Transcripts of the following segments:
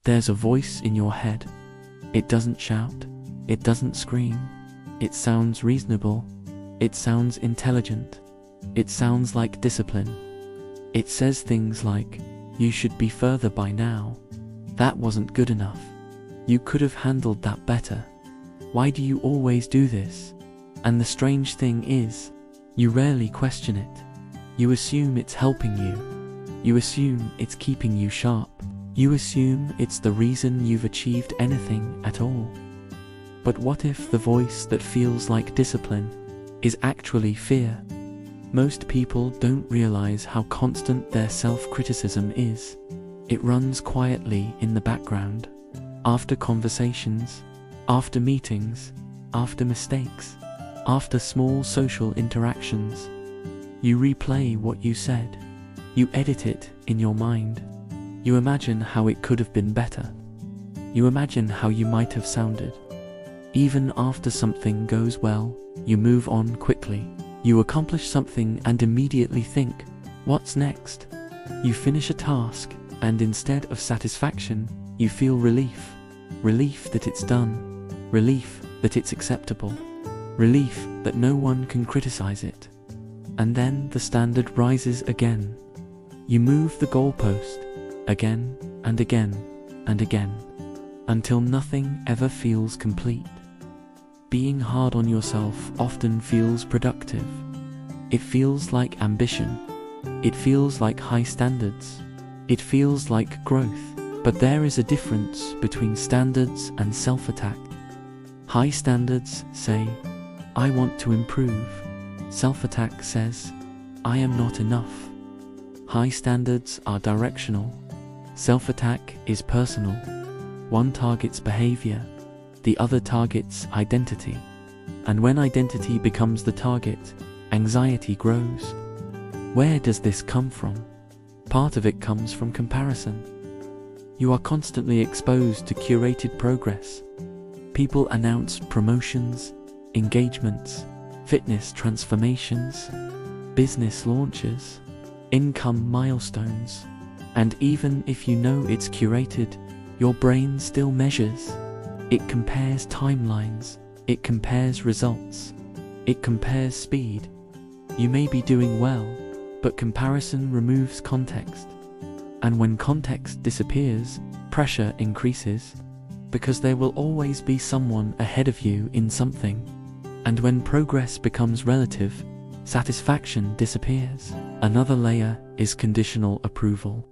There's a voice in your head. It doesn't shout. It doesn't scream. It sounds reasonable. It sounds intelligent. It sounds like discipline. It says things like, "You should be further by now. That wasn't good enough. You could have handled that better. Why do you always do this?" And the strange thing is, you rarely question it. You assume it's helping you. You assume it's keeping you sharp. You assume it's the reason you've achieved anything at all. But what if the voice that feels like discipline is actually fear? Most people don't realize how constant their self-criticism is. It runs quietly in the background, after conversations, after meetings, after mistakes, after small social interactions. You replay what you said. You edit it in your mind. You imagine how it could have been better. You imagine how you might have sounded. Even after something goes well, you move on quickly. You accomplish something and immediately think, what's next? You finish a task, and instead of satisfaction, you feel relief. Relief that it's done. Relief that it's acceptable. Relief that no one can criticize it. And then the standard rises again. You move the goalpost, again and again and again, until nothing ever feels complete. Being hard on yourself often feels productive. It feels like ambition. It feels like high standards. It feels like growth. But there is a difference between standards and self-attack. High standards say, "I want to improve." Self-attack says, "I am not enough." High standards are directional. Self-attack is personal. One targets behavior, the other targets identity. And when identity becomes the target, anxiety grows. Where does this come from? Part of it comes from comparison. You are constantly exposed to curated progress. People announce promotions, engagements, fitness transformations, business launches, income milestones. And even if you know it's curated, your brain still measures. It compares timelines. It compares results. It compares speed. You may be doing well, but comparison removes context. And when context disappears, pressure increases, because there will always be someone ahead of you in something. And when progress becomes relative, satisfaction disappears. Another layer is conditional approval.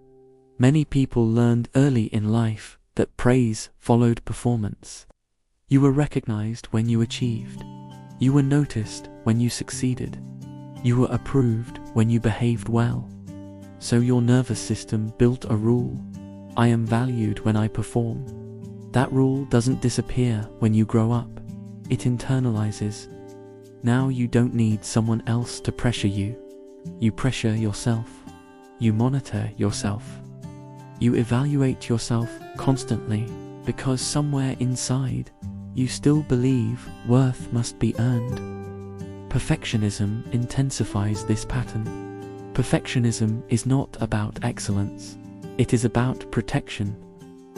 Many people learned early in life that praise followed performance. You were recognized when you achieved. You were noticed when you succeeded. You were approved when you behaved well. So your nervous system built a rule. I am valued when I perform. That rule doesn't disappear when you grow up. It internalizes. Now you don't need someone else to pressure you. You pressure yourself. You monitor yourself. You evaluate yourself constantly, because somewhere inside, you still believe worth must be earned. Perfectionism intensifies this pattern. Perfectionism is not about excellence. It is about protection.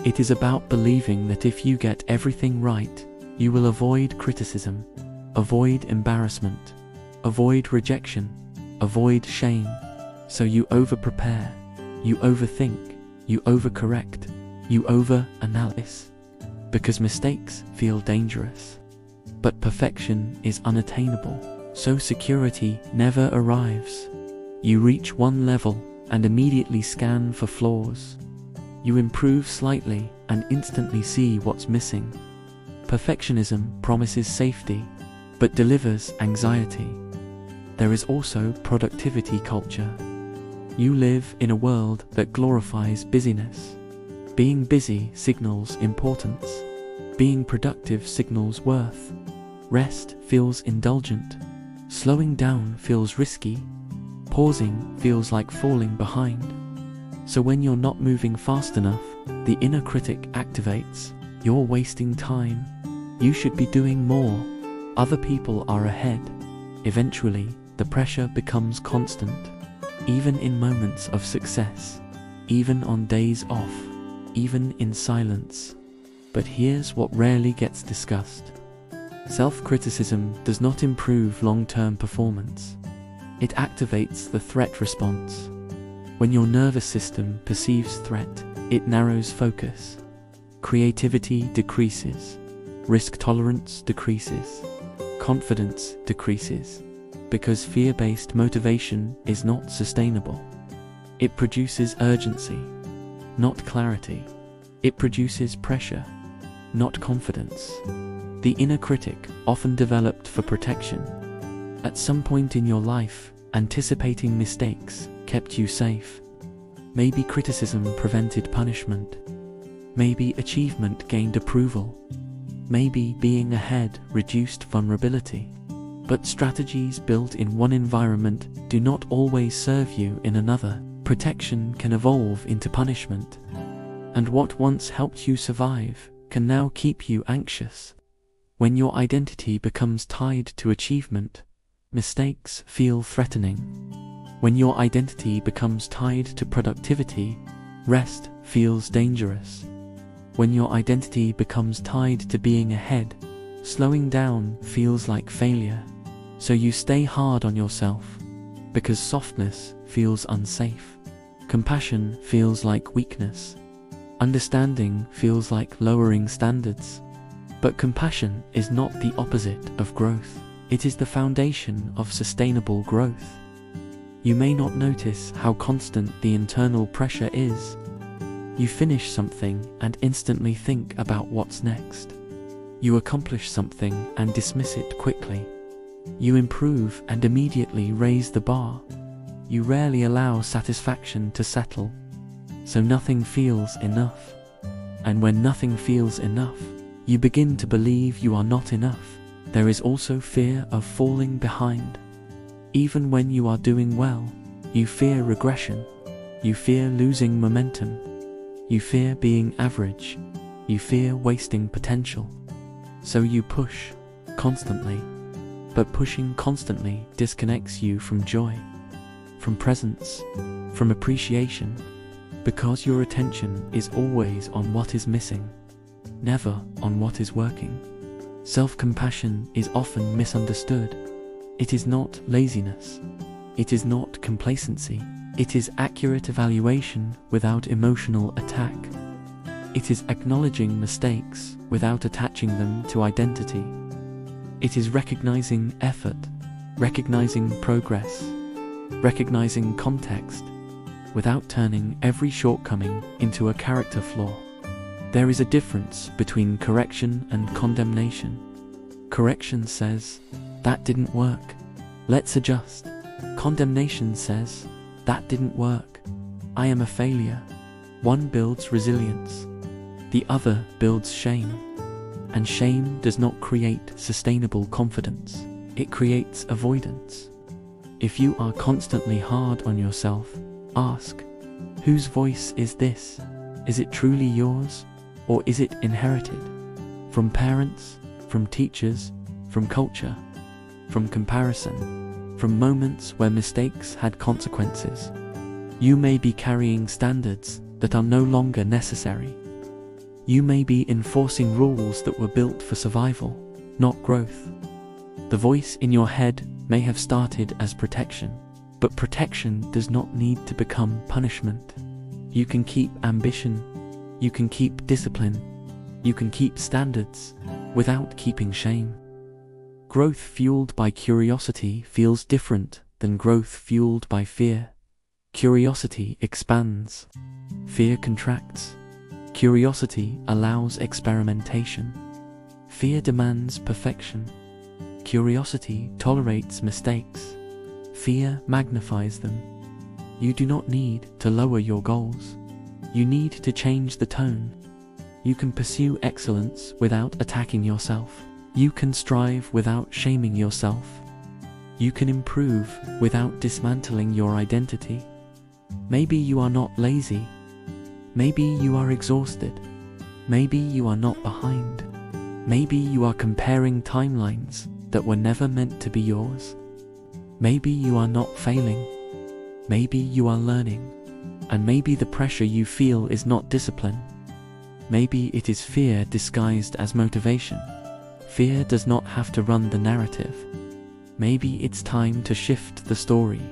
It is about believing that if you get everything right, you will avoid criticism, avoid embarrassment, avoid rejection, avoid shame. So you over-prepare, you overthink, you overcorrect, you over-analyze, because mistakes feel dangerous. But perfection is unattainable, so security never arrives. You reach one level and immediately scan for flaws. You improve slightly and instantly see what's missing. Perfectionism promises safety, but delivers anxiety. There is also productivity culture. You live in a world that glorifies busyness. Being busy signals importance. Being productive signals worth. Rest feels indulgent. Slowing down feels risky. Pausing feels like falling behind. So when you're not moving fast enough, the inner critic activates. You're wasting time. You should be doing more. Other people are ahead. Eventually, the pressure becomes constant. Even in moments of success, even on days off, even in silence. But here's what rarely gets discussed. Self-criticism does not improve long-term performance. It activates the threat response. When your nervous system perceives threat, it narrows focus. Creativity decreases. Risk tolerance decreases. Confidence decreases. Because fear-based motivation is not sustainable. It produces urgency, not clarity. It produces pressure, not confidence. The inner critic, often developed for protection. At some point in your life, anticipating mistakes kept you safe. Maybe criticism prevented punishment. Maybe achievement gained approval. Maybe being ahead reduced vulnerability. But strategies built in one environment do not always serve you in another. Protection can evolve into punishment. And what once helped you survive can now keep you anxious. When your identity becomes tied to achievement, mistakes feel threatening. When your identity becomes tied to productivity, rest feels dangerous. When your identity becomes tied to being ahead, slowing down feels like failure. So you stay hard on yourself, because softness feels unsafe. Compassion feels like weakness. Understanding feels like lowering standards. But compassion is not the opposite of growth. It is the foundation of sustainable growth. You may not notice how constant the internal pressure is. You finish something and instantly think about what's next. You accomplish something and dismiss it quickly. You improve and immediately raise the bar. You rarely allow satisfaction to settle. So nothing feels enough. And when nothing feels enough, you begin to believe you are not enough. There is also fear of falling behind. Even when you are doing well, you fear regression. You fear losing momentum. You fear being average. You fear wasting potential. So you push constantly. But pushing constantly disconnects you from joy, from presence, from appreciation, because your attention is always on what is missing, never on what is working. Self-compassion is often misunderstood. It is not laziness. It is not complacency. It is accurate evaluation without emotional attack. It is acknowledging mistakes without attaching them to identity. It is recognizing effort, recognizing progress, recognizing context, without turning every shortcoming into a character flaw. There is a difference between correction and condemnation. Correction says, that didn't work. Let's adjust. Condemnation says, that didn't work. I am a failure. One builds resilience. The other builds shame. And shame does not create sustainable confidence. It creates avoidance. If you are constantly hard on yourself, ask, whose voice is this? Is it truly yours? Or is it inherited? From parents, from teachers, from culture, from comparison, from moments where mistakes had consequences. You may be carrying standards that are no longer necessary. You may be enforcing rules that were built for survival, not growth. The voice in your head may have started as protection, but protection does not need to become punishment. You can keep ambition, you can keep discipline, you can keep standards without keeping shame. Growth fueled by curiosity feels different than growth fueled by fear. Curiosity expands, fear contracts. Curiosity allows experimentation. Fear demands perfection. Curiosity tolerates mistakes. Fear magnifies them. You do not need to lower your goals. You need to change the tone. You can pursue excellence without attacking yourself. You can strive without shaming yourself. You can improve without dismantling your identity. Maybe you are not lazy. Maybe you are exhausted. Maybe you are not behind. Maybe you are comparing timelines that were never meant to be yours. Maybe you are not failing. Maybe you are learning. And maybe the pressure you feel is not discipline, Maybe it is fear disguised as motivation. Fear does not have to run the narrative. Maybe it's time to shift the story.